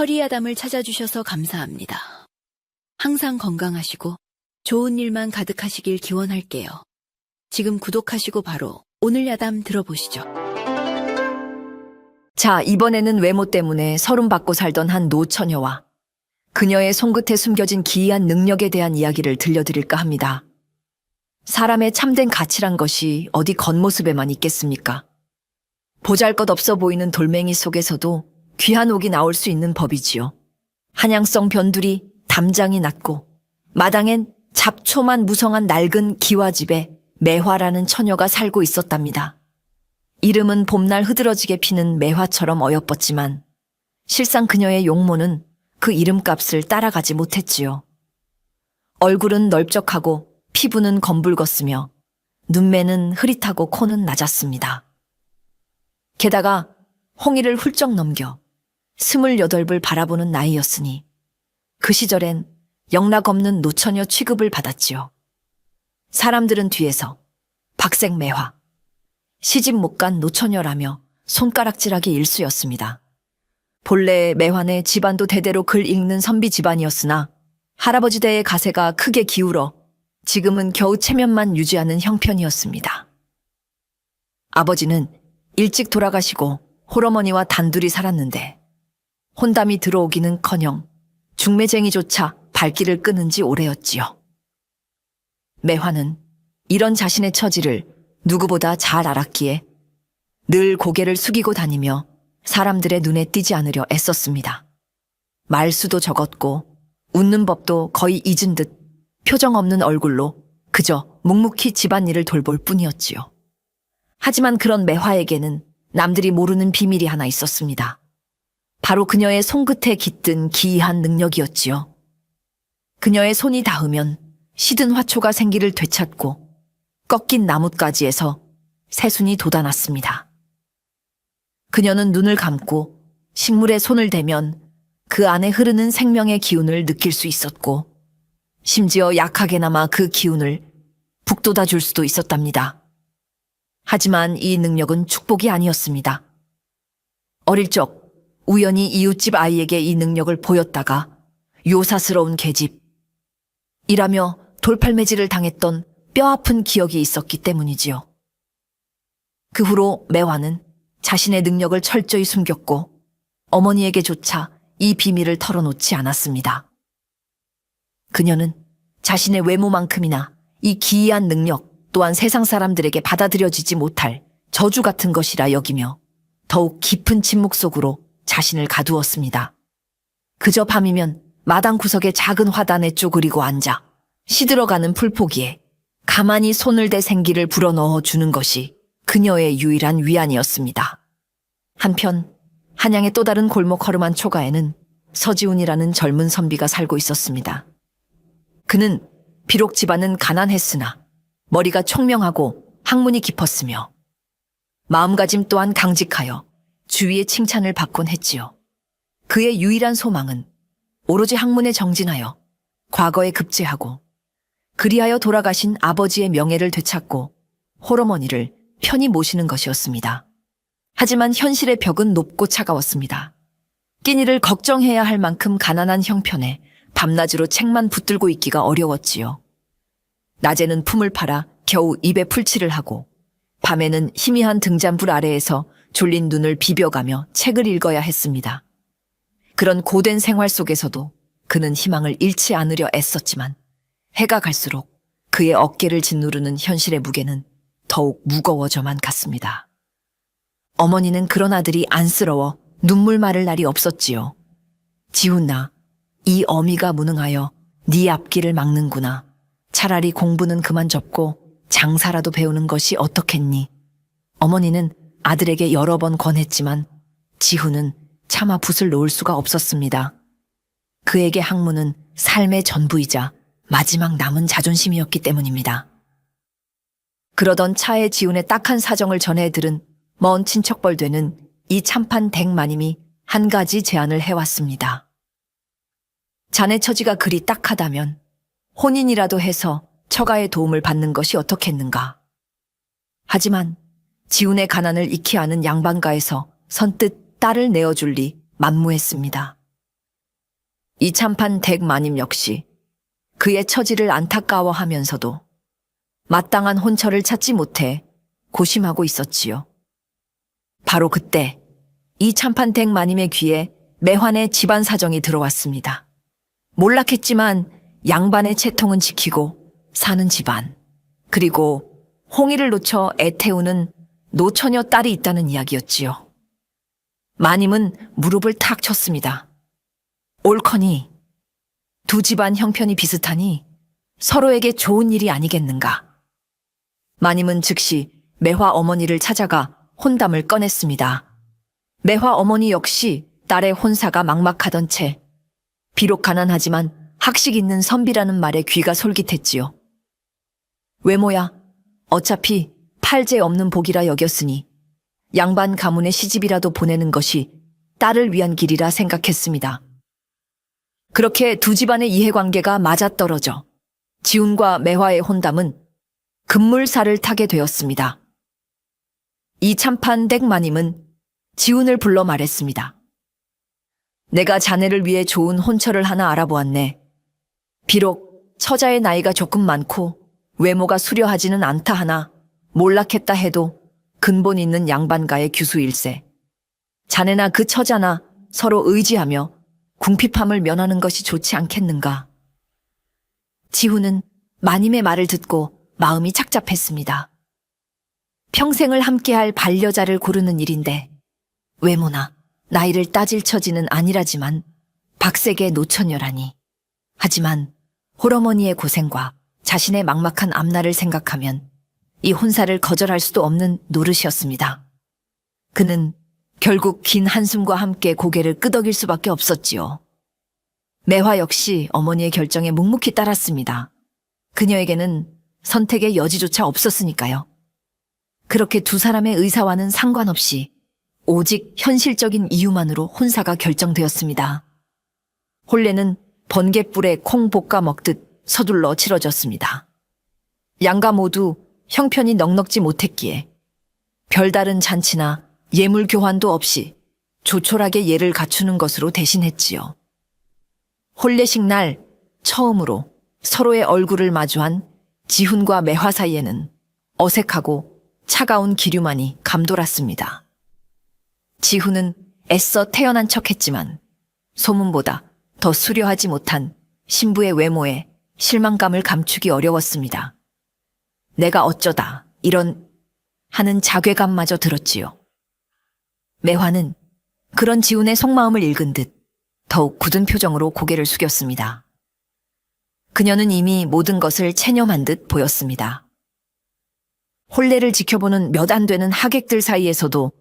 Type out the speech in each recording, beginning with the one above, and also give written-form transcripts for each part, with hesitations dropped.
허리야담을 찾아주셔서 감사합니다. 항상 건강하시고 좋은 일만 가득하시길 기원할게요. 지금 구독하시고 바로 오늘 야담 들어보시죠. 자, 이번에는 외모 때문에 서름받고 살던 한 노처녀와 그녀의 손끝에 숨겨진 기이한 능력에 대한 이야기를 들려드릴까 합니다. 사람의 참된 가치란 것이 어디 겉모습에만 있겠습니까? 보잘것없어 보이는 돌멩이 속에서도 귀한 옥이 나올 수 있는 법이지요. 한양성 변두리, 담장이 낮고 마당엔 잡초만 무성한 낡은 기와집에 매화라는 처녀가 살고 있었답니다. 이름은 봄날 흐드러지게 피는 매화처럼 어여뻤지만 실상 그녀의 용모는 그 이름값을 따라가지 못했지요. 얼굴은 넓적하고 피부는 검붉었으며 눈매는 흐릿하고 코는 낮았습니다. 게다가 홍의를 훌쩍 넘겨 28을 바라보는 나이였으니 그 시절엔 영락없는 노처녀 취급을 받았지요. 사람들은 뒤에서 박색매화, 시집 못 간 노처녀라며 손가락질하기 일쑤였습니다. 본래 매화네 집안도 대대로 글 읽는 선비 집안이었으나 할아버지 대의 가세가 크게 기울어 지금은 겨우 체면만 유지하는 형편이었습니다. 아버지는 일찍 돌아가시고 홀어머니와 단둘이 살았는데 혼담이 들어오기는커녕 중매쟁이조차 발길을 끄는 지 오래였지요. 매화는 이런 자신의 처지를 누구보다 잘 알았기에 늘 고개를 숙이고 다니며 사람들의 눈에 띄지 않으려 애썼습니다. 말수도 적었고 웃는 법도 거의 잊은 듯 표정 없는 얼굴로 그저 묵묵히 집안일을 돌볼 뿐이었지요. 하지만 그런 매화에게는 남들이 모르는 비밀이 하나 있었습니다. 바로 그녀의 손끝에 깃든 기이한 능력이었지요. 그녀의 손이 닿으면 시든 화초가 생기를 되찾고 꺾인 나뭇가지에서 새순이 돋아났습니다. 그녀는 눈을 감고 식물에 손을 대면 그 안에 흐르는 생명의 기운을 느낄 수 있었고 심지어 약하게나마 그 기운을 북돋아 줄 수도 있었답니다. 하지만 이 능력은 축복이 아니었습니다. 어릴 적 우연히 이웃집 아이에게 이 능력을 보였다가 요사스러운 계집이라며 돌팔매질을 당했던 뼈아픈 기억이 있었기 때문이지요. 그 후로 매화는 자신의 능력을 철저히 숨겼고 어머니에게조차 이 비밀을 털어놓지 않았습니다. 그녀는 자신의 외모만큼이나 이 기이한 능력 또한 세상 사람들에게 받아들여지지 못할 저주 같은 것이라 여기며 더욱 깊은 침묵 속으로 자신을 가두었습니다. 그저 밤이면 마당 구석의 작은 화단에 쪼그리고 앉아 시들어가는 풀포기에 가만히 손을 대 생기를 불어넣어 주는 것이 그녀의 유일한 위안이었습니다. 한편 한양의 또 다른 골목 허름한 초가에는 서지훈이라는 젊은 선비가 살고 있었습니다. 그는 비록 집안은 가난했으나 머리가 총명하고 학문이 깊었으며 마음가짐 또한 강직하여 주위의 칭찬을 받곤 했지요. 그의 유일한 소망은 오로지 학문에 정진하여 과거에 급제하고 그리하여 돌아가신 아버지의 명예를 되찾고 홀어머니를 편히 모시는 것이었습니다. 하지만 현실의 벽은 높고 차가웠습니다. 끼니를 걱정해야 할 만큼 가난한 형편에 밤낮으로 책만 붙들고 있기가 어려웠지요. 낮에는 품을 팔아 겨우 입에 풀칠을 하고 밤에는 희미한 등잔불 아래에서 졸린 눈을 비벼가며 책을 읽어야 했습니다. 그런 고된 생활 속에서도 그는 희망을 잃지 않으려 애썼지만 해가 갈수록 그의 어깨를 짓누르는 현실의 무게는 더욱 무거워져만 갔습니다. 어머니는 그런 아들이 안쓰러워 눈물 마를 날이 없었지요. 지훈아, 이 어미가 무능하여 네 앞길을 막는구나. 차라리 공부는 그만 접고 장사라도 배우는 것이 어떻겠니? 어머니는 아들에게 여러 번 권했지만 지훈은 차마 붓을 놓을 수가 없었습니다. 그에게 학문은 삶의 전부이자 마지막 남은 자존심이었기 때문입니다. 그러던 차에 지훈의 딱한 사정을 전해 들은 먼 친척벌되는 이 참판 댁마님이 한 가지 제안을 해왔습니다. 자네 처지가 그리 딱하다면 혼인이라도 해서 처가의 도움을 받는 것이 어떻겠는가. 하지만 지훈의 가난을 익히 아는 양반가에서 선뜻 딸을 내어줄 리 만무했습니다. 이참판 댁 마님 역시 그의 처지를 안타까워하면서도 마땅한 혼처를 찾지 못해 고심하고 있었지요. 바로 그때 이참판 댁 마님의 귀에 매환의 집안 사정이 들어왔습니다. 몰락했지만 양반의 채통은 지키고 사는 집안, 그리고 홍의를 놓쳐 애태우는 노처녀 딸이 있다는 이야기였지요. 마님은 무릎을 탁 쳤습니다. 옳거니 두 집안 형편이 비슷하니 서로에게 좋은 일이 아니겠는가. 마님은 즉시 매화 어머니를 찾아가 혼담을 꺼냈습니다. 매화 어머니 역시 딸의 혼사가 막막하던 채 비록 가난하지만 학식 있는 선비라는 말에 귀가 솔깃했지요. 외모야, 어차피 팔재 없는 복이라 여겼으니 양반 가문의 시집이라도 보내는 것이 딸을 위한 길이라 생각했습니다. 그렇게 두 집안의 이해관계가 맞아떨어져 지훈과 매화의 혼담은 급물살을 타게 되었습니다. 이참판 댁 마님은 지훈을 불러 말했습니다. 내가 자네를 위해 좋은 혼처를 하나 알아보았네. 비록 처자의 나이가 조금 많고 외모가 수려하지는 않다 하나 몰락했다 해도 근본 있는 양반가의 규수일세. 자네나 그 처자나 서로 의지하며 궁핍함을 면하는 것이 좋지 않겠는가. 지훈은 마님의 말을 듣고 마음이 착잡했습니다. 평생을 함께할 반려자를 고르는 일인데 외모나 나이를 따질 처지는 아니라지만 박색의 노처녀라니. 하지만 홀어머니의 고생과 자신의 막막한 앞날을 생각하면 이 혼사를 거절할 수도 없는 노릇이었습니다. 그는 결국 긴 한숨과 함께 고개를 끄덕일 수밖에 없었지요. 매화 역시 어머니의 결정에 묵묵히 따랐습니다. 그녀에게는 선택의 여지조차 없었으니까요. 그렇게 두 사람의 의사와는 상관없이 오직 현실적인 이유만으로 혼사가 결정되었습니다. 혼례는 번갯불에 콩 볶아 먹듯 서둘러 치러졌습니다. 양가 모두 형편이 넉넉지 못했기에 별다른 잔치나 예물 교환도 없이 조촐하게 예를 갖추는 것으로 대신했지요. 혼례식 날 처음으로 서로의 얼굴을 마주한 지훈과 매화 사이에는 어색하고 차가운 기류만이 감돌았습니다. 지훈은 애써 태연한 척했지만 소문보다 더 수려하지 못한 신부의 외모에 실망감을 감추기 어려웠습니다. 내가 어쩌다 이런 하는 자괴감마저 들었지요. 매화는 그런 지훈의 속마음을 읽은 듯 더욱 굳은 표정으로 고개를 숙였습니다. 그녀는 이미 모든 것을 체념한 듯 보였습니다. 혼례를 지켜보는 몇 안 되는 하객들 사이에서도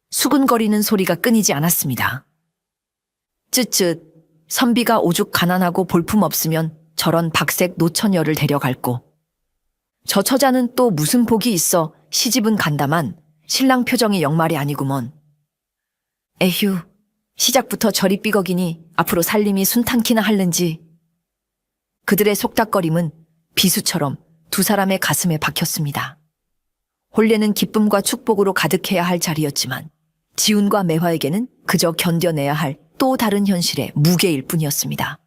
수근거리는 소리가 끊이지 않았습니다. 쯧쯧, 선비가 오죽 가난하고 볼품없으면 저런 박색 노처녀를 데려갈고, 저 처자는 또 무슨 복이 있어 시집은 간다만 신랑 표정이 영말이 아니구먼. 에휴, 시작부터 저리 삐걱이니 앞으로 살림이 순탄키나 할는지. 그들의 속닥거림은 비수처럼 두 사람의 가슴에 박혔습니다. 혼례는 기쁨과 축복으로 가득해야 할 자리였지만 지훈과 매화에게는 그저 견뎌내야 할 또 다른 현실의 무게일 뿐이었습니다.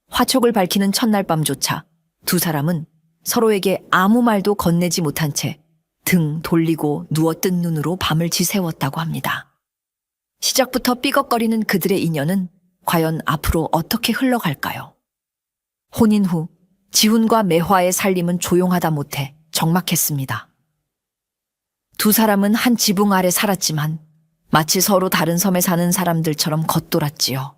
화촉을 밝히는 첫날 밤조차 두 사람은 서로에게 아무 말도 건네지 못한 채 등 돌리고 누워뜬 눈으로 밤을 지새웠다고 합니다. 시작부터 삐걱거리는 그들의 인연은 과연 앞으로 어떻게 흘러갈까요? 혼인 후 지훈과 매화의 살림은 조용하다 못해 적막했습니다. 두 사람은 한 지붕 아래 살았지만 마치 서로 다른 섬에 사는 사람들처럼 겉돌았지요.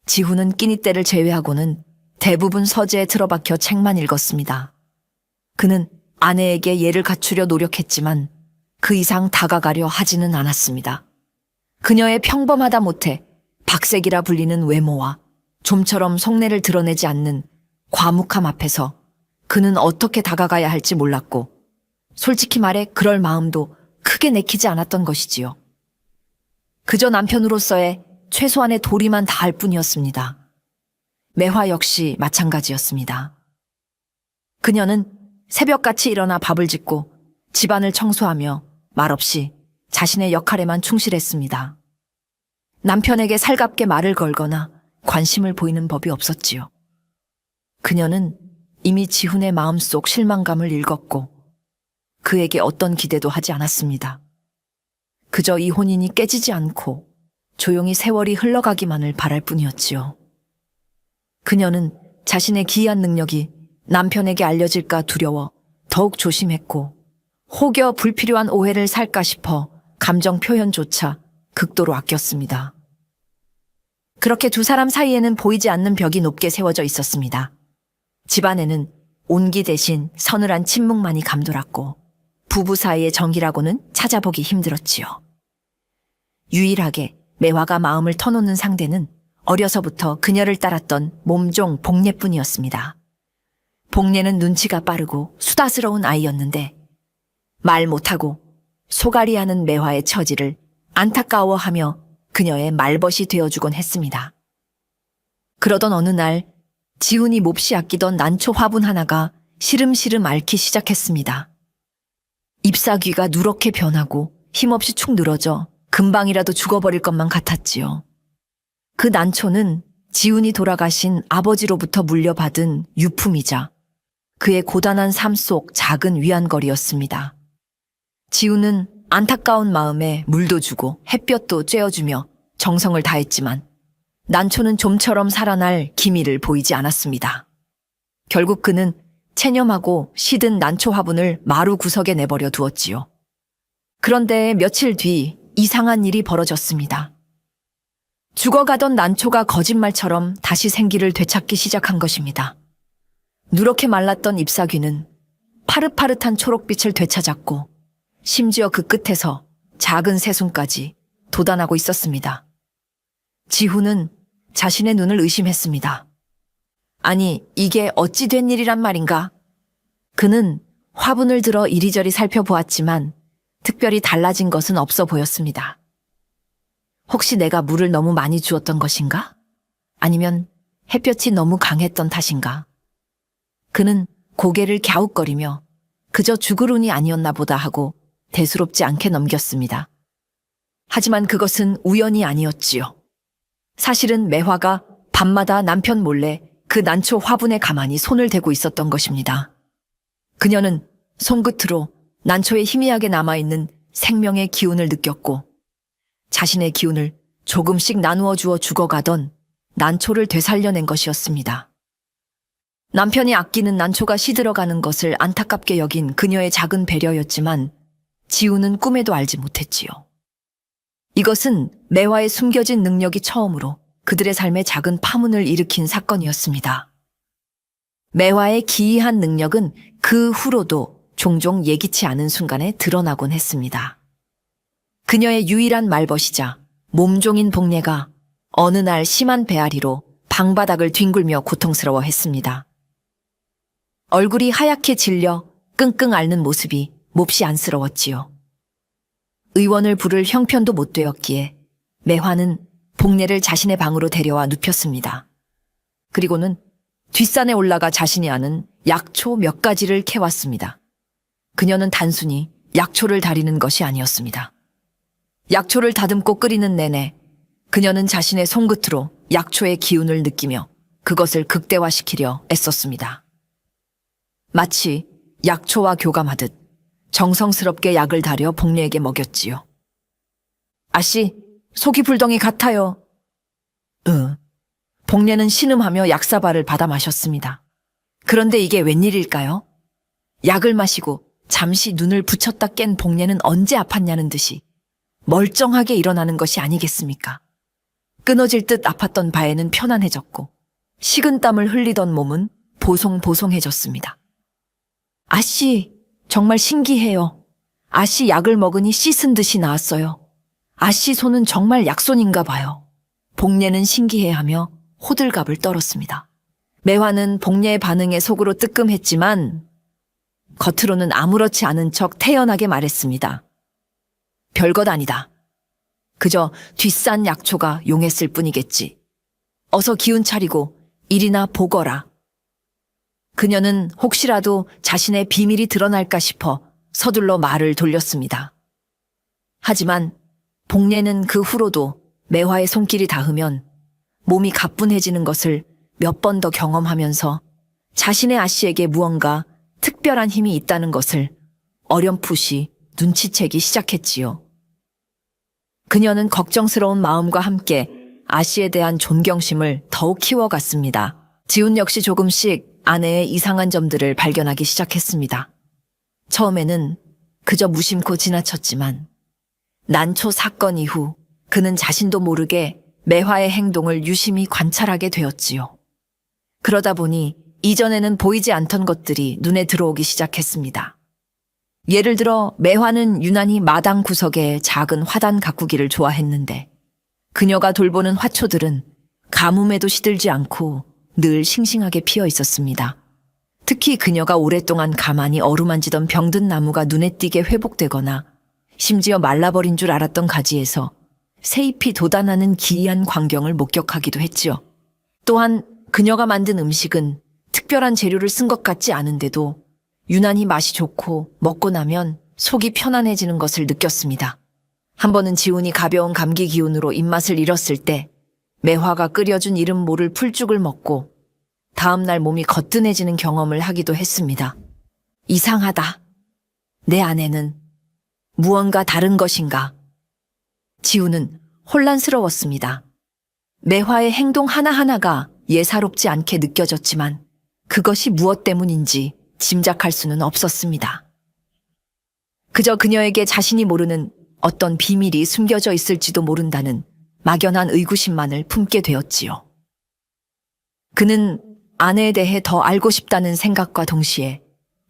지훈은 끼니 때를 제외하고는 대부분 서재에 틀어박혀 책만 읽었습니다. 그는 아내에게 예를 갖추려 노력했지만 그 이상 다가가려 하지는 않았습니다. 그녀의 평범하다 못해 박색이라 불리는 외모와 좀처럼 속내를 드러내지 않는 과묵함 앞에서 그는 어떻게 다가가야 할지 몰랐고, 솔직히 말해 그럴 마음도 크게 내키지 않았던 것이지요. 그저 남편으로서의 최소한의 도리만 다할 뿐이었습니다. 매화 역시 마찬가지였습니다. 그녀는 새벽같이 일어나 밥을 짓고 집안을 청소하며 말없이 자신의 역할에만 충실했습니다. 남편에게 살갑게 말을 걸거나 관심을 보이는 법이 없었지요. 그녀는 이미 지훈의 마음속 실망감을 읽었고 그에게 어떤 기대도 하지 않았습니다. 그저 이 혼인이 깨지지 않고 조용히 세월이 흘러가기만을 바랄 뿐이었지요. 그녀는 자신의 기이한 능력이 남편에게 알려질까 두려워 더욱 조심했고 혹여 불필요한 오해를 살까 싶어 감정 표현조차 극도로 아꼈습니다. 그렇게 두 사람 사이에는 보이지 않는 벽이 높게 세워져 있었습니다. 집안에는 온기 대신 서늘한 침묵만이 감돌았고 부부 사이의 정이라고는 찾아보기 힘들었지요. 유일하게 매화가 마음을 터놓는 상대는 어려서부터 그녀를 따랐던 몸종 복례뿐이었습니다. 복례는 눈치가 빠르고 수다스러운 아이였는데 말 못하고 소갈이하는 매화의 처지를 안타까워하며 그녀의 말벗이 되어주곤 했습니다. 그러던 어느 날 지훈이 몹시 아끼던 난초 화분 하나가 시름시름 앓기 시작했습니다. 잎사귀가 누렇게 변하고 힘없이 축 늘어져 금방이라도 죽어버릴 것만 같았지요. 그 난초는 지훈이 돌아가신 아버지로부터 물려받은 유품이자 그의 고단한 삶 속 작은 위안거리였습니다. 지훈은 안타까운 마음에 물도 주고 햇볕도 쬐어주며 정성을 다했지만 난초는 좀처럼 살아날 기미를 보이지 않았습니다. 결국 그는 체념하고 시든 난초 화분을 마루 구석에 내버려 두었지요. 그런데 며칠 뒤 이상한 일이 벌어졌습니다. 죽어가던 난초가 거짓말처럼 다시 생기를 되찾기 시작한 것입니다. 누렇게 말랐던 잎사귀는 파릇파릇한 초록빛을 되찾았고 심지어 그 끝에서 작은 새순까지 돋아나고 있었습니다. 지훈은 자신의 눈을 의심했습니다. 아니, 이게 어찌 된 일이란 말인가? 그는 화분을 들어 이리저리 살펴보았지만 특별히 달라진 것은 없어 보였습니다. 혹시 내가 물을 너무 많이 주었던 것인가? 아니면 햇볕이 너무 강했던 탓인가? 그는 고개를 갸웃거리며 그저 죽을 운이 아니었나 보다 하고 대수롭지 않게 넘겼습니다. 하지만 그것은 우연이 아니었지요. 사실은 매화가 밤마다 남편 몰래 그 난초 화분에 가만히 손을 대고 있었던 것입니다. 그녀는 손끝으로 난초에 희미하게 남아있는 생명의 기운을 느꼈고 자신의 기운을 조금씩 나누어 주어 죽어가던 난초를 되살려낸 것이었습니다. 남편이 아끼는 난초가 시들어가는 것을 안타깝게 여긴 그녀의 작은 배려였지만 지훈은 꿈에도 알지 못했지요. 이것은 매화의 숨겨진 능력이 처음으로 그들의 삶에 작은 파문을 일으킨 사건이었습니다. 매화의 기이한 능력은 그 후로도 종종 예기치 않은 순간에 드러나곤 했습니다. 그녀의 유일한 말벗이자 몸종인 복례가 어느 날 심한 배앓이로 방바닥을 뒹굴며 고통스러워했습니다. 얼굴이 하얗게 질려 끙끙 앓는 모습이 몹시 안쓰러웠지요. 의원을 부를 형편도 못 되었기에 매화는 복례를 자신의 방으로 데려와 눕혔습니다. 그리고는 뒷산에 올라가 자신이 아는 약초 몇 가지를 캐왔습니다. 그녀는 단순히 약초를 다리는 것이 아니었습니다. 약초를 다듬고 끓이는 내내 그녀는 자신의 손끝으로 약초의 기운을 느끼며 그것을 극대화시키려 애썼습니다. 마치 약초와 교감하듯 정성스럽게 약을 다려 복례에게 먹였지요. 아씨, 속이 불덩이 같아요. 복례는 신음하며 약사발을 받아 마셨습니다. 그런데 이게 웬일일까요? 약을 마시고 잠시 눈을 붙였다 깬 복례는 언제 아팠냐는 듯이 멀쩡하게 일어나는 것이 아니겠습니까? 끊어질 듯 아팠던 바에는 편안해졌고 식은땀을 흘리던 몸은 보송보송해졌습니다. 아씨, 정말 신기해요. 아씨 약을 먹으니 씻은 듯이 나았어요. 아씨 손은 정말 약손인가 봐요. 복례는 신기해하며 호들갑을 떨었습니다. 매화는 복례의 반응에 속으로 뜨끔했지만 겉으로는 아무렇지 않은 척 태연하게 말했습니다. 별것 아니다. 그저 뒷산 약초가 용했을 뿐이겠지. 어서 기운 차리고 일이나 보거라. 그녀는 혹시라도 자신의 비밀이 드러날까 싶어 서둘러 말을 돌렸습니다. 하지만 복례는 그 후로도 매화의 손길이 닿으면 몸이 가뿐해지는 것을 몇 번 더 경험하면서 자신의 아씨에게 무언가 특별한 힘이 있다는 것을 어렴풋이 눈치채기 시작했지요. 그녀는 걱정스러운 마음과 함께 아씨에 대한 존경심을 더욱 키워갔습니다. 지훈 역시 조금씩 아내의 이상한 점들을 발견하기 시작했습니다. 처음에는 그저 무심코 지나쳤지만 난초 사건 이후 그는 자신도 모르게 매화의 행동을 유심히 관찰하게 되었지요. 그러다 보니 이전에는 보이지 않던 것들이 눈에 들어오기 시작했습니다. 예를 들어 매화는 유난히 마당 구석에 작은 화단 가꾸기를 좋아했는데 그녀가 돌보는 화초들은 가뭄에도 시들지 않고 늘 싱싱하게 피어 있었습니다. 특히 그녀가 오랫동안 가만히 어루만지던 병든 나무가 눈에 띄게 회복되거나 심지어 말라버린 줄 알았던 가지에서 새잎이 돋아나는 기이한 광경을 목격하기도 했지요. 또한 그녀가 만든 음식은 특별한 재료를 쓴 것 같지 않은데도 유난히 맛이 좋고 먹고 나면 속이 편안해지는 것을 느꼈습니다. 한 번은 지훈이 가벼운 감기 기운으로 입맛을 잃었을 때 매화가 끓여준 이름 모를 풀죽을 먹고 다음날 몸이 거뜬해지는 경험을 하기도 했습니다. 이상하다. 내 아내는 무언가 다른 것인가? 지훈은 혼란스러웠습니다. 매화의 행동 하나하나가 예사롭지 않게 느껴졌지만 그것이 무엇 때문인지 짐작할 수는 없었습니다. 그저 그녀에게 자신이 모르는 어떤 비밀이 숨겨져 있을지도 모른다는 막연한 의구심만을 품게 되었지요. 그는 아내에 대해 더 알고 싶다는 생각과 동시에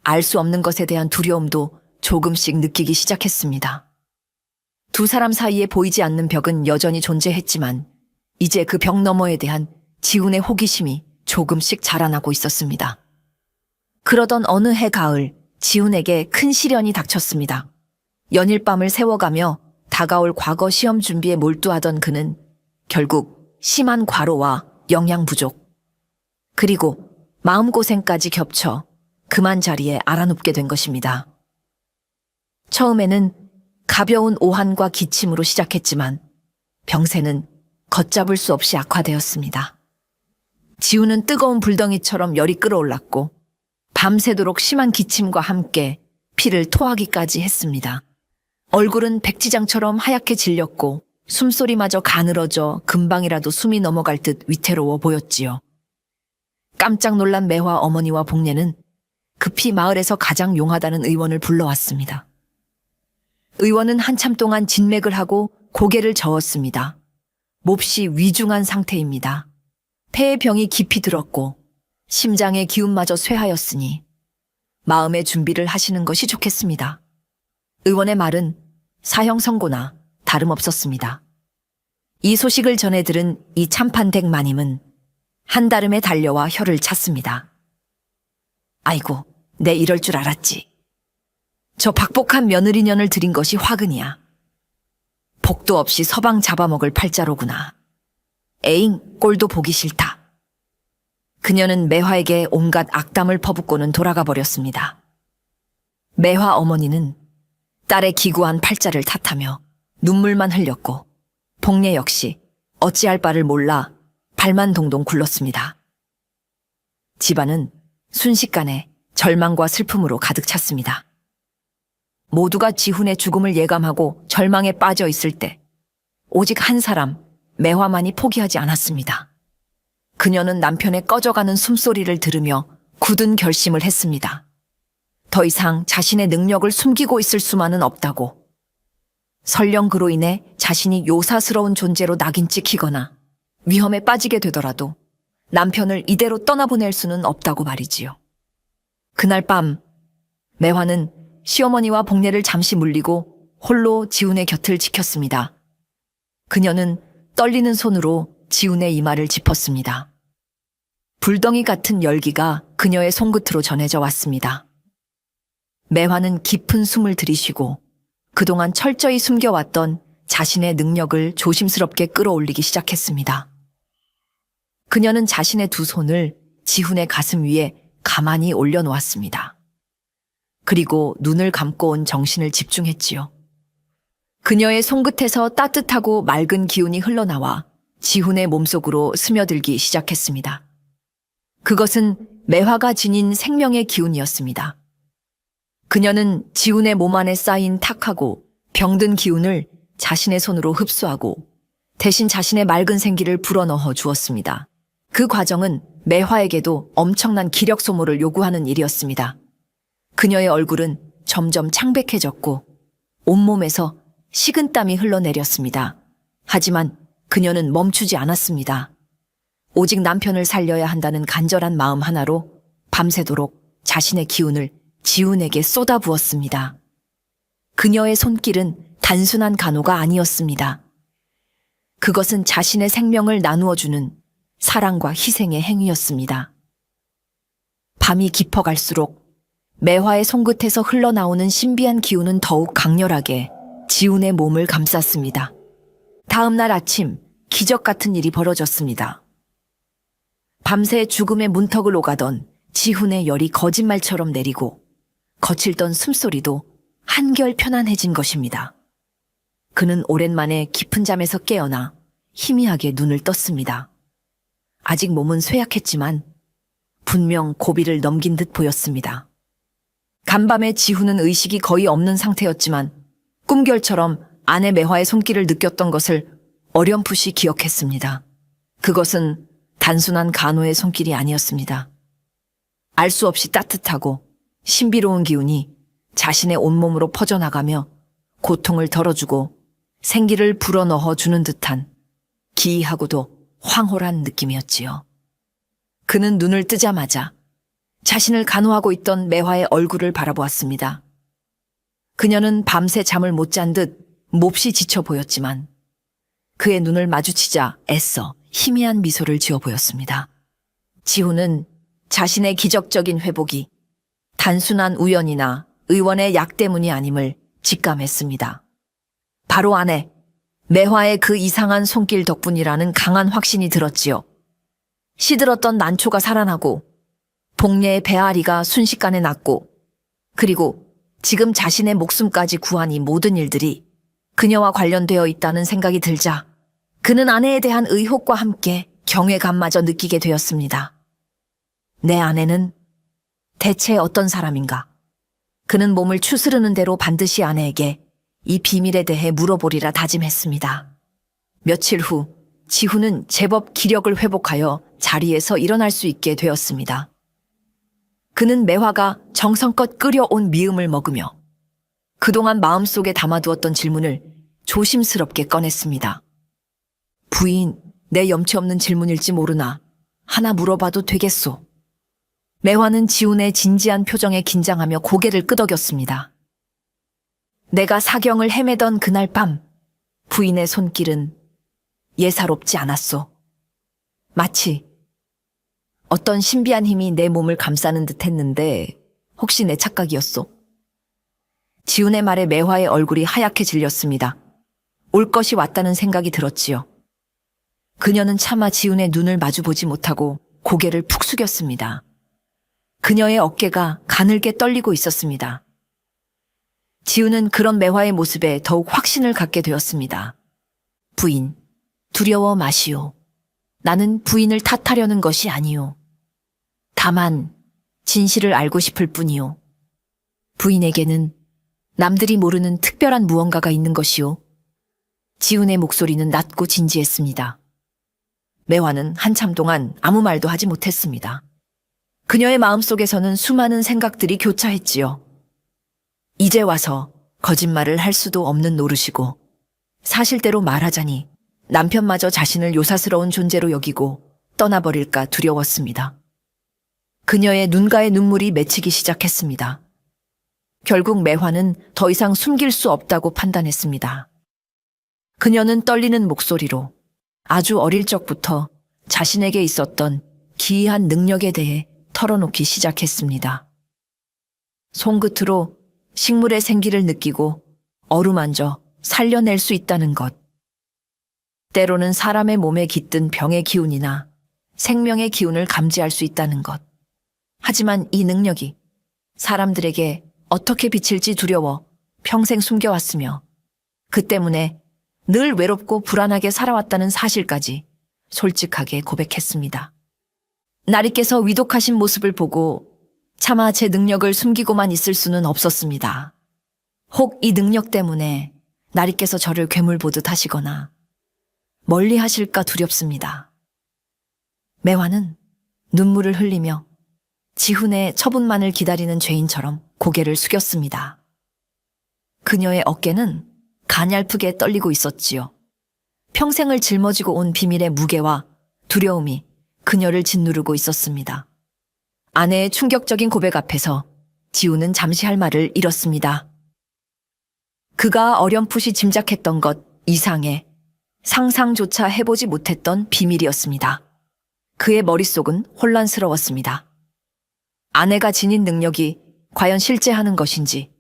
알 수 없는 것에 대한 두려움도 조금씩 느끼기 시작했습니다. 두 사람 사이에 보이지 않는 벽은 여전히 존재했지만 이제 그 벽 너머에 대한 지훈의 호기심이 조금씩 자라나고 있었습니다. 그러던 어느 해 가을, 지훈에게 큰 시련이 닥쳤습니다. 연일 밤을 새워가며 다가올 과거 시험 준비에 몰두하던 그는 결국 심한 과로와 영양 부족, 그리고 마음고생까지 겹쳐 그만 자리에 알아눕게 된 것입니다. 처음에는 가벼운 오한과 기침으로 시작했지만 병세는 걷잡을 수 없이 악화되었습니다. 지훈은 뜨거운 불덩이처럼 열이 끓어올랐고 밤새도록 심한 기침과 함께 피를 토하기까지 했습니다. 얼굴은 백지장처럼 하얗게 질렸고 숨소리마저 가늘어져 금방이라도 숨이 넘어갈 듯 위태로워 보였지요. 깜짝 놀란 매화 어머니와 복례는 급히 마을에서 가장 용하다는 의원을 불러왔습니다. 의원은 한참 동안 진맥을 하고 고개를 저었습니다. 몹시 위중한 상태입니다. 폐에 병이 깊이 들었고 심장의 기운마저 쇠하였으니 마음의 준비를 하시는 것이 좋겠습니다. 의원의 말은 사형 선고나 다름없었습니다. 이 소식을 전해 들은 이 참판댁 마님은 한달음에 달려와 혀를 찼습니다. 아이고, 내 이럴 줄 알았지. 저 박복한 며느리년을 들인 것이 화근이야. 복도 없이 서방 잡아먹을 팔자로구나. 에잉, 꼴도 보기 싫다. 그녀는 매화에게 온갖 악담을 퍼붓고는 돌아가 버렸습니다. 매화 어머니는 딸의 기구한 팔자를 탓하며 눈물만 흘렸고 복례 역시 어찌할 바를 몰라 발만 동동 굴렀습니다. 집안은 순식간에 절망과 슬픔으로 가득 찼습니다. 모두가 지훈의 죽음을 예감하고 절망에 빠져 있을 때 오직 한 사람, 매화만이 포기하지 않았습니다. 그녀는 남편의 꺼져가는 숨소리를 들으며 굳은 결심을 했습니다. 더 이상 자신의 능력을 숨기고 있을 수만은 없다고. 설령 그로 인해 자신이 요사스러운 존재로 낙인 찍히거나 위험에 빠지게 되더라도 남편을 이대로 떠나보낼 수는 없다고 말이지요. 그날 밤 매화는 시어머니와 복례를 잠시 물리고 홀로 지훈의 곁을 지켰습니다. 그녀는 떨리는 손으로 지훈의 이마를 짚었습니다. 불덩이 같은 열기가 그녀의 손끝으로 전해져 왔습니다. 매화는 깊은 숨을 들이쉬고 그동안 철저히 숨겨왔던 자신의 능력을 조심스럽게 끌어올리기 시작했습니다. 그녀는 자신의 두 손을 지훈의 가슴 위에 가만히 올려놓았습니다. 그리고 눈을 감고 온 정신을 집중했지요. 그녀의 손끝에서 따뜻하고 맑은 기운이 흘러나와 지훈의 몸속으로 스며들기 시작했습니다. 그것은 매화가 지닌 생명의 기운이었습니다. 그녀는 지훈의 몸 안에 쌓인 탁하고 병든 기운을 자신의 손으로 흡수하고 대신 자신의 맑은 생기를 불어넣어 주었습니다. 그 과정은 매화에게도 엄청난 기력 소모를 요구하는 일이었습니다. 그녀의 얼굴은 점점 창백해졌고 온몸에서 식은땀이 흘러내렸습니다. 하지만 그녀는 멈추지 않았습니다. 오직 남편을 살려야 한다는 간절한 마음 하나로 밤새도록 자신의 기운을 지훈에게 쏟아부었습니다. 그녀의 손길은 단순한 간호가 아니었습니다. 그것은 자신의 생명을 나누어주는 사랑과 희생의 행위였습니다. 밤이 깊어갈수록 매화의 손끝에서 흘러나오는 신비한 기운은 더욱 강렬하게 지훈의 몸을 감쌌습니다. 다음 날 아침, 기적 같은 일이 벌어졌습니다. 밤새 죽음의 문턱을 오가던 지훈의 열이 거짓말처럼 내리고 거칠던 숨소리도 한결 편안해진 것입니다. 그는 오랜만에 깊은 잠에서 깨어나 희미하게 눈을 떴습니다. 아직 몸은 쇠약했지만 분명 고비를 넘긴 듯 보였습니다. 간밤에 지훈은 의식이 거의 없는 상태였지만 꿈결처럼 아내 매화의 손길을 느꼈던 것을 어렴풋이 기억했습니다. 그것은 단순한 간호의 손길이 아니었습니다. 알 수 없이 따뜻하고 신비로운 기운이 자신의 온몸으로 퍼져나가며 고통을 덜어주고 생기를 불어넣어 주는 듯한 기이하고도 황홀한 느낌이었지요. 그는 눈을 뜨자마자 자신을 간호하고 있던 매화의 얼굴을 바라보았습니다. 그녀는 밤새 잠을 못 잔 듯 몹시 지쳐 보였지만 그의 눈을 마주치자 애써 희미한 미소를 지어 보였습니다. 지훈은 자신의 기적적인 회복이 단순한 우연이나 의원의 약 때문이 아님을 직감했습니다. 바로 아내, 매화의 그 이상한 손길 덕분이라는 강한 확신이 들었지요. 시들었던 난초가 살아나고 복례의 배앓이가 순식간에 났고 그리고 지금 자신의 목숨까지 구한 이 모든 일들이 그녀와 관련되어 있다는 생각이 들자 그는 아내에 대한 의혹과 함께 경외감마저 느끼게 되었습니다. 내 아내는 대체 어떤 사람인가? 그는 몸을 추스르는 대로 반드시 아내에게 이 비밀에 대해 물어보리라 다짐했습니다. 며칠 후 지훈은 제법 기력을 회복하여 자리에서 일어날 수 있게 되었습니다. 그는 매화가 정성껏 끓여온 미음을 먹으며 그동안 마음속에 담아두었던 질문을 조심스럽게 꺼냈습니다. 부인, 내 염치 없는 질문일지 모르나 하나 물어봐도 되겠소? 매화는 지훈의 진지한 표정에 긴장하며 고개를 끄덕였습니다. 내가 사경을 헤매던 그날 밤 부인의 손길은 예사롭지 않았소. 마치 어떤 신비한 힘이 내 몸을 감싸는 듯 했는데 혹시 내 착각이었소? 지훈의 말에 매화의 얼굴이 하얗게 질렸습니다. 올 것이 왔다는 생각이 들었지요. 그녀는 차마 지훈의 눈을 마주보지 못하고 고개를 푹 숙였습니다. 그녀의 어깨가 가늘게 떨리고 있었습니다. 지훈은 그런 매화의 모습에 더욱 확신을 갖게 되었습니다. 부인, 두려워 마시오. 나는 부인을 탓하려는 것이 아니오. 다만 진실을 알고 싶을 뿐이오. 부인에게는 남들이 모르는 특별한 무언가가 있는 것이오. 지훈의 목소리는 낮고 진지했습니다. 매화는 한참 동안 아무 말도 하지 못했습니다. 그녀의 마음속에서는 수많은 생각들이 교차했지요. 이제 와서 거짓말을 할 수도 없는 노릇이고 사실대로 말하자니 남편마저 자신을 요사스러운 존재로 여기고 떠나버릴까 두려웠습니다. 그녀의 눈가에 눈물이 맺히기 시작했습니다. 결국 매화는 더 이상 숨길 수 없다고 판단했습니다. 그녀는 떨리는 목소리로 아주 어릴 적부터 자신에게 있었던 기이한 능력에 대해 털어놓기 시작했습니다. 손끝으로 식물의 생기를 느끼고 어루만져 살려낼 수 있다는 것. 때로는 사람의 몸에 깃든 병의 기운이나 생명의 기운을 감지할 수 있다는 것. 하지만 이 능력이 사람들에게 어떻게 비칠지 두려워 평생 숨겨왔으며 그 때문에 늘 외롭고 불안하게 살아왔다는 사실까지 솔직하게 고백했습니다. 나리께서 위독하신 모습을 보고 차마 제 능력을 숨기고만 있을 수는 없었습니다. 혹 이 능력 때문에 나리께서 저를 괴물 보듯 하시거나 멀리 하실까 두렵습니다. 매화는 눈물을 흘리며 지훈의 처분만을 기다리는 죄인처럼 고개를 숙였습니다. 그녀의 어깨는 가냘프게 떨리고 있었지요. 평생을 짊어지고 온 비밀의 무게와 두려움이 그녀를 짓누르고 있었습니다. 아내의 충격적인 고백 앞에서 지훈은 잠시 할 말을 잃었습니다. 그가 어렴풋이 짐작했던 것 이상의 상상조차 해보지 못했던 비밀이었습니다. 그의 머릿속은 혼란스러웠습니다. 아내가 지닌 능력이 과연 실제 하는 것인지,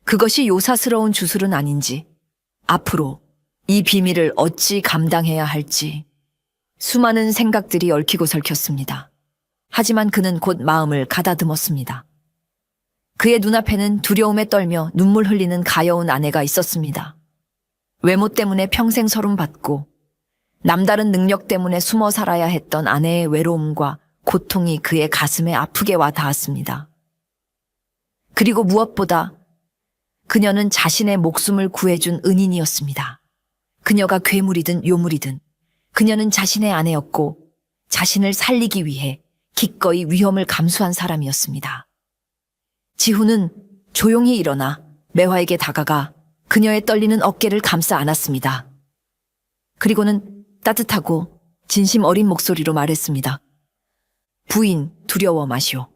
그것이 요사스러운 주술은 아닌지, 앞으로 이 비밀을 어찌 감당해야 할지, 수많은 생각들이 얽히고 설켰습니다. 하지만 그는 곧 마음을 가다듬었습니다. 그의 눈앞에는 두려움에 떨며 눈물 흘리는 가여운 아내가 있었습니다. 외모 때문에 평생 서름받고 남다른 능력 때문에 숨어 살아야 했던 아내의 외로움과 고통이 그의 가슴에 아프게 와 닿았습니다. 그리고 무엇보다 그녀는 자신의 목숨을 구해준 은인이었습니다. 그녀가 괴물이든 요물이든 그녀는 자신의 아내였고 자신을 살리기 위해 기꺼이 위험을 감수한 사람이었습니다. 지훈은 조용히 일어나 매화에게 다가가 그녀의 떨리는 어깨를 감싸 안았습니다. 그리고는 따뜻하고 진심 어린 목소리로 말했습니다. 부인, 두려워 마시오.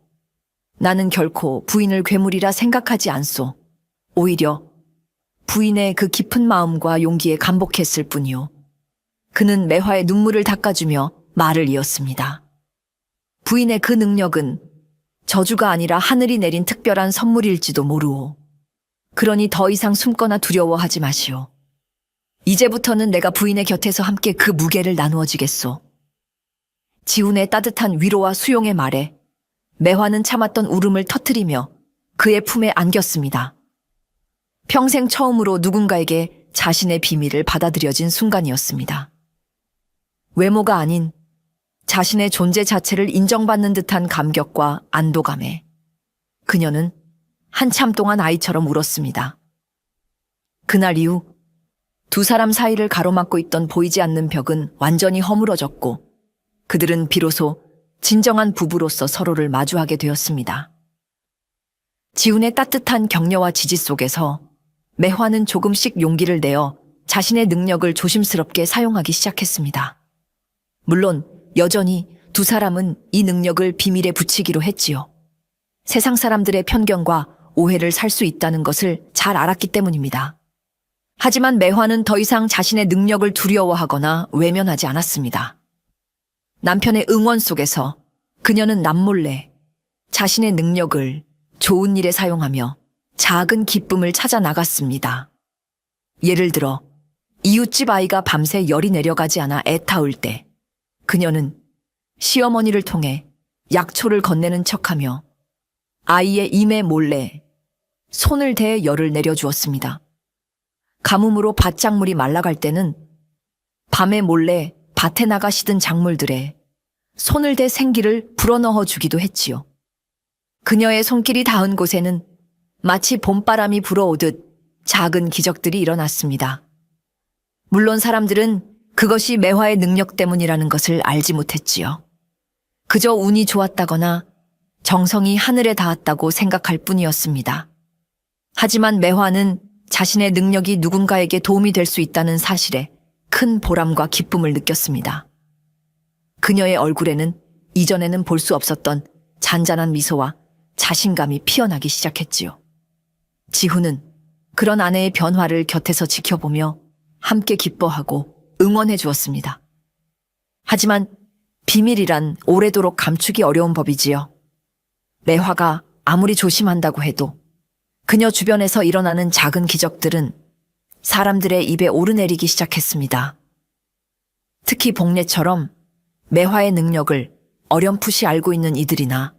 나는 결코 부인을 괴물이라 생각하지 않소. 오히려 부인의 그 깊은 마음과 용기에 감복했을 뿐이오. 그는 매화의 눈물을 닦아주며 말을 이었습니다. 부인의 그 능력은 저주가 아니라 하늘이 내린 특별한 선물일지도 모르오. 그러니 더 이상 숨거나 두려워하지 마시오. 이제부터는 내가 부인의 곁에서 함께 그 무게를 나누어 지겠소. 지훈의 따뜻한 위로와 수용의 말에 매화는 참았던 울음을 터뜨리며 그의 품에 안겼습니다. 평생 처음으로 누군가에게 자신의 비밀을 받아들여진 순간이었습니다. 외모가 아닌 자신의 존재 자체를 인정받는 듯한 감격과 안도감에 그녀는 한참 동안 아이처럼 울었습니다. 그날 이후 두 사람 사이를 가로막고 있던 보이지 않는 벽은 완전히 허물어졌고 그들은 비로소 진정한 부부로서 서로를 마주하게 되었습니다. 지훈의 따뜻한 격려와 지지 속에서 매화는 조금씩 용기를 내어 자신의 능력을 조심스럽게 사용하기 시작했습니다. 물론 여전히 두 사람은 이 능력을 비밀에 붙이기로 했지요. 세상 사람들의 편견과 오해를 살 수 있다는 것을 잘 알았기 때문입니다. 하지만 매화는 더 이상 자신의 능력을 두려워하거나 외면하지 않았습니다. 남편의 응원 속에서 그녀는 남몰래 자신의 능력을 좋은 일에 사용하며 작은 기쁨을 찾아 나갔습니다. 예를 들어 이웃집 아이가 밤새 열이 내려가지 않아 애타올 때 그녀는 시어머니를 통해 약초를 건네는 척하며 아이의 임에 몰래 손을 대해 열을 내려주었습니다. 가뭄으로 밭작물이 말라갈 때는 밤에 몰래 밭에 나가 시든 작물들에 손을 대 생기를 불어넣어 주기도 했지요. 그녀의 손길이 닿은 곳에는 마치 봄바람이 불어오듯 작은 기적들이 일어났습니다. 물론 사람들은 그것이 매화의 능력 때문이라는 것을 알지 못했지요. 그저 운이 좋았다거나 정성이 하늘에 닿았다고 생각할 뿐이었습니다. 하지만 매화는 자신의 능력이 누군가에게 도움이 될 수 있다는 사실에 큰 보람과 기쁨을 느꼈습니다. 그녀의 얼굴에는 이전에는 볼 수 없었던 잔잔한 미소와 자신감이 피어나기 시작했지요. 지훈은 그런 아내의 변화를 곁에서 지켜보며 함께 기뻐하고 응원해 주었습니다. 하지만 비밀이란 오래도록 감추기 어려운 법이지요. 매화가 아무리 조심한다고 해도 그녀 주변에서 일어나는 작은 기적들은 사람들의 입에 오르내리기 시작했습니다. 특히 복례처럼 매화의 능력을 어렴풋이 알고 있는 이들이나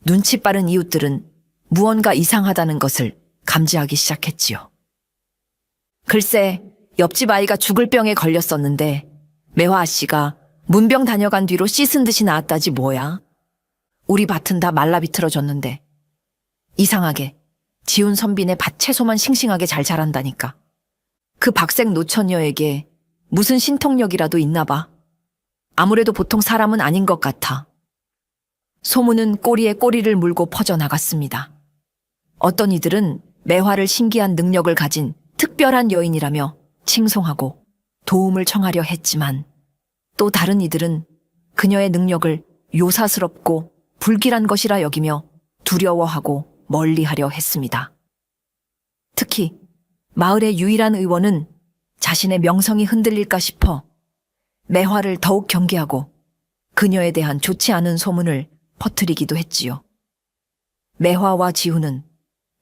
눈치 빠른 이웃들은 무언가 이상하다는 것을 감지하기 시작했지요. 글쎄, 옆집 아이가 죽을 병에 걸렸었는데 매화 아씨가 문병 다녀간 뒤로 씻은 듯이 나았다지 뭐야. 우리 밭은 다 말라 비틀어졌는데. 이상하게 지훈 선비네 밭 채소만 싱싱하게 잘 자란다니까. 그 박색 노처녀에게 무슨 신통력이라도 있나 봐. 아무래도 보통 사람은 아닌 것 같아. 소문은 꼬리에 꼬리를 물고 퍼져나갔습니다. 어떤 이들은 매화를 신기한 능력을 가진 특별한 여인이라며 칭송하고 도움을 청하려 했지만 또 다른 이들은 그녀의 능력을 요사스럽고 불길한 것이라 여기며 두려워하고 멀리하려 했습니다. 특히 마을의 유일한 의원은 자신의 명성이 흔들릴까 싶어 매화를 더욱 경계하고 그녀에 대한 좋지 않은 소문을 퍼뜨리기도 했지요. 매화와 지훈은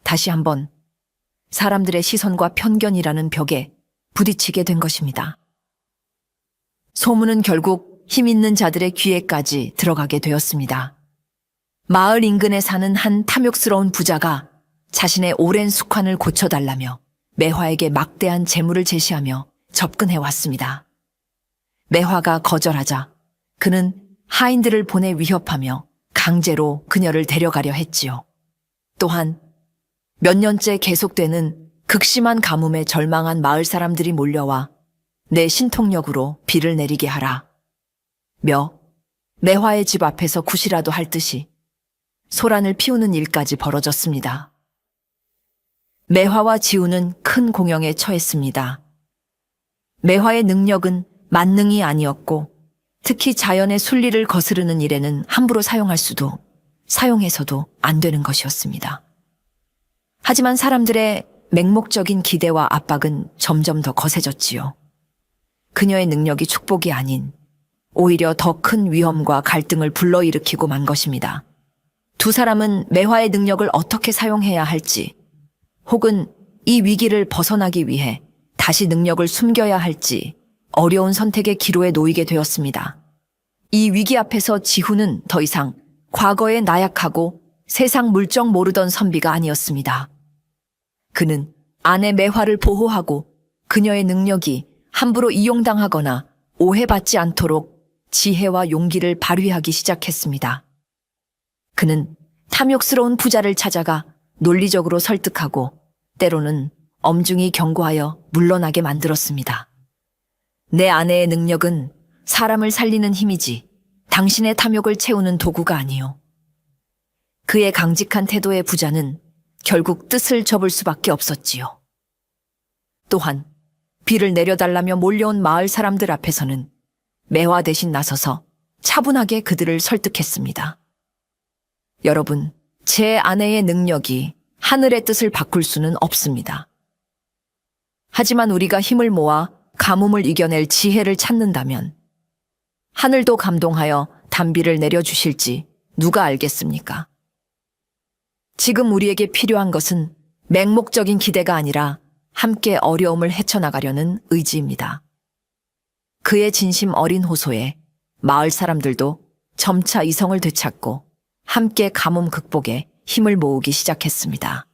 다시 한번 사람들의 시선과 편견이라는 벽에 부딪히게 된 것입니다. 소문은 결국 힘 있는 자들의 귀에까지 들어가게 되었습니다. 마을 인근에 사는 한 탐욕스러운 부자가 자신의 오랜 숙환을 고쳐달라며 매화에게 막대한 재물을 제시하며 접근해 왔습니다. 매화가 거절하자 그는 하인들을 보내 위협하며 강제로 그녀를 데려가려 했지요. 또한 몇 년째 계속되는 극심한 가뭄에 절망한 마을 사람들이 몰려와 내 신통력으로 비를 내리게 하라 며 매화의 집 앞에서 굿이라도 할 듯이 소란을 피우는 일까지 벌어졌습니다. 매화와 지훈은 큰 공영에 처했습니다. 매화의 능력은 만능이 아니었고 특히 자연의 순리를 거스르는 일에는 함부로 사용할 수도 사용해서도 안 되는 것이었습니다. 하지만 사람들의 맹목적인 기대와 압박은 점점 더 거세졌지요. 그녀의 능력이 축복이 아닌 오히려 더 큰 위험과 갈등을 불러일으키고 만 것입니다. 두 사람은 매화의 능력을 어떻게 사용해야 할지 혹은 이 위기를 벗어나기 위해 다시 능력을 숨겨야 할지 어려운 선택의 기로에 놓이게 되었습니다. 이 위기 앞에서 지훈은 더 이상 과거에 나약하고 세상 물정 모르던 선비가 아니었습니다. 그는 아내 매화를 보호하고 그녀의 능력이 함부로 이용당하거나 오해받지 않도록 지혜와 용기를 발휘하기 시작했습니다. 그는 탐욕스러운 부자를 찾아가 논리적으로 설득하고 때로는 엄중히 경고하여 물러나게 만들었습니다. 내 아내의 능력은 사람을 살리는 힘이지 당신의 탐욕을 채우는 도구가 아니요. 그의 강직한 태도의 부자는 결국 뜻을 접을 수밖에 없었지요. 또한 비를 내려달라며 몰려온 마을 사람들 앞에서는 매화 대신 나서서 차분하게 그들을 설득했습니다. 여러분, 제 아내의 능력이 하늘의 뜻을 바꿀 수는 없습니다. 하지만 우리가 힘을 모아 가뭄을 이겨낼 지혜를 찾는다면 하늘도 감동하여 단비를 내려주실지 누가 알겠습니까? 지금 우리에게 필요한 것은 맹목적인 기대가 아니라 함께 어려움을 헤쳐나가려는 의지입니다. 그의 진심 어린 호소에 마을 사람들도 점차 이성을 되찾고 함께 가뭄 극복에 힘을 모으기 시작했습니다.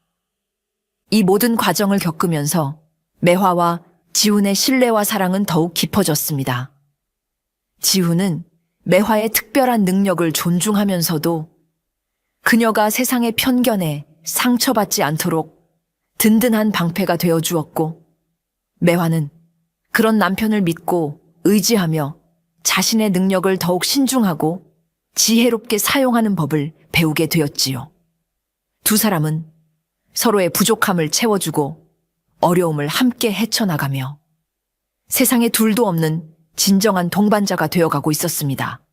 이 모든 과정을 겪으면서 매화와 지훈의 신뢰와 사랑은 더욱 깊어졌습니다. 지훈은 매화의 특별한 능력을 존중하면서도 그녀가 세상의 편견에 상처받지 않도록 든든한 방패가 되어 주었고, 매화는 그런 남편을 믿고 의지하며 자신의 능력을 더욱 신중하고 지혜롭게 사용하는 법을 배우게 되었지요. 두 사람은 서로의 부족함을 채워주고 어려움을 함께 헤쳐나가며 세상에 둘도 없는 진정한 동반자가 되어가고 있었습니다.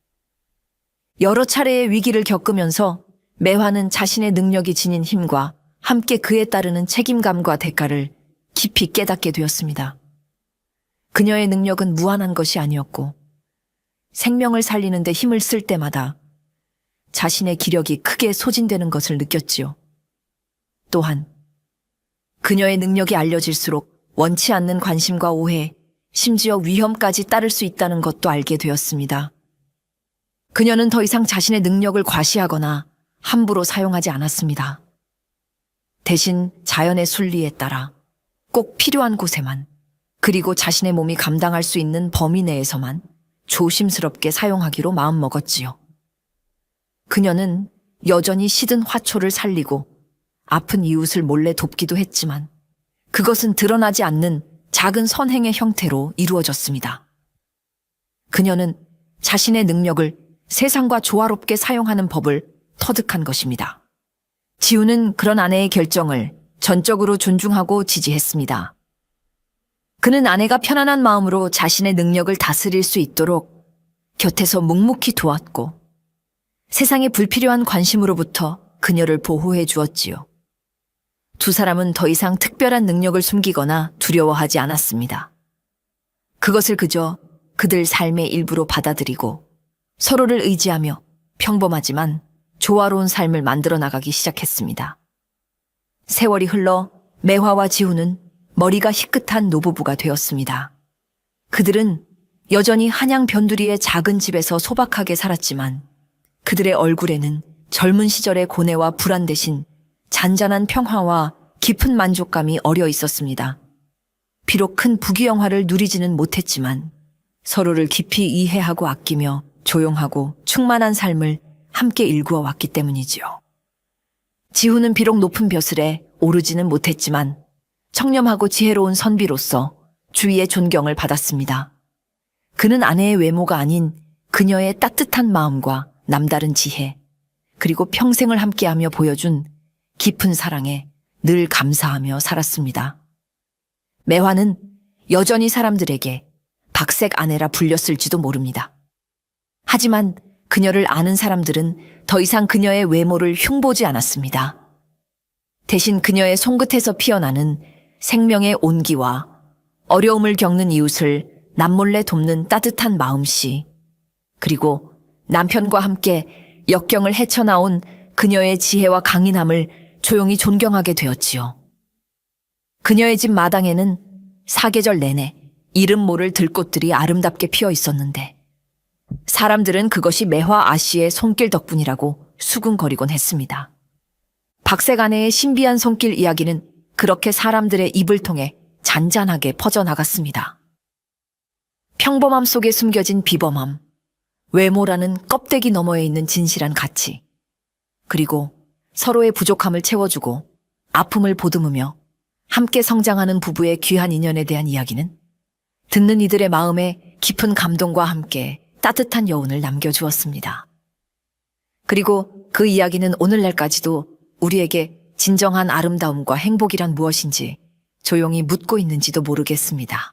여러 차례의 위기를 겪으면서 매화는 자신의 능력이 지닌 힘과 함께 그에 따르는 책임감과 대가를 깊이 깨닫게 되었습니다. 그녀의 능력은 무한한 것이 아니었고 생명을 살리는 데 힘을 쓸 때마다 자신의 기력이 크게 소진되는 것을 느꼈지요. 또한 그녀의 능력이 알려질수록 원치 않는 관심과 오해, 심지어 위험까지 따를 수 있다는 것도 알게 되었습니다. 그녀는 더 이상 자신의 능력을 과시하거나 함부로 사용하지 않았습니다. 대신 자연의 순리에 따라 꼭 필요한 곳에만, 그리고 자신의 몸이 감당할 수 있는 범위 내에서만 조심스럽게 사용하기로 마음먹었지요. 그녀는 여전히 시든 화초를 살리고 아픈 이웃을 몰래 돕기도 했지만 그것은 드러나지 않는 작은 선행의 형태로 이루어졌습니다. 그녀는 자신의 능력을 세상과 조화롭게 사용하는 법을 터득한 것입니다. 지우는 그런 아내의 결정을 전적으로 존중하고 지지했습니다. 그는 아내가 편안한 마음으로 자신의 능력을 다스릴 수 있도록 곁에서 묵묵히 도왔고 세상에 불필요한 관심으로부터 그녀를 보호해 주었지요. 두 사람은 더 이상 특별한 능력을 숨기거나 두려워하지 않았습니다. 그것을 그저 그들 삶의 일부로 받아들이고 서로를 의지하며 평범하지만 조화로운 삶을 만들어 나가기 시작했습니다. 세월이 흘러 매화와 지우는 머리가 희끗한 노부부가 되었습니다. 그들은 여전히 한양 변두리의 작은 집에서 소박하게 살았지만 그들의 얼굴에는 젊은 시절의 고뇌와 불안 대신 잔잔한 평화와 깊은 만족감이 어려 있었습니다. 비록 큰 부귀영화를 누리지는 못했지만 서로를 깊이 이해하고 아끼며 조용하고 충만한 삶을 함께 일구어 왔기 때문이지요. 지후는 비록 높은 벼슬에 오르지는 못했지만 청렴하고 지혜로운 선비로서 주위의 존경을 받았습니다. 그는 아내의 외모가 아닌 그녀의 따뜻한 마음과 남다른 지혜, 그리고 평생을 함께하며 보여준 깊은 사랑에 늘 감사하며 살았습니다. 매화는 여전히 사람들에게 박색 아내라 불렸을지도 모릅니다. 하지만 그녀를 아는 사람들은 더 이상 그녀의 외모를 흉보지 않았습니다. 대신 그녀의 손끝에서 피어나는 생명의 온기와 어려움을 겪는 이웃을 남몰래 돕는 따뜻한 마음씨, 그리고 남편과 함께 역경을 헤쳐나온 그녀의 지혜와 강인함을 조용히 존경하게 되었지요. 그녀의 집 마당에는 사계절 내내 이름 모를 들꽃들이 아름답게 피어 있었는데 사람들은 그것이 매화 아씨의 손길 덕분이라고 수군거리곤 했습니다. 박색 아내의 신비한 손길 이야기는 그렇게 사람들의 입을 통해 잔잔하게 퍼져나갔습니다. 평범함 속에 숨겨진 비범함, 외모라는 껍데기 너머에 있는 진실한 가치, 그리고 서로의 부족함을 채워주고 아픔을 보듬으며 함께 성장하는 부부의 귀한 인연에 대한 이야기는 듣는 이들의 마음에 깊은 감동과 함께 따뜻한 여운을 남겨주었습니다. 그리고 그 이야기는 오늘날까지도 우리에게 진정한 아름다움과 행복이란 무엇인지 조용히 묻고 있는지도 모르겠습니다.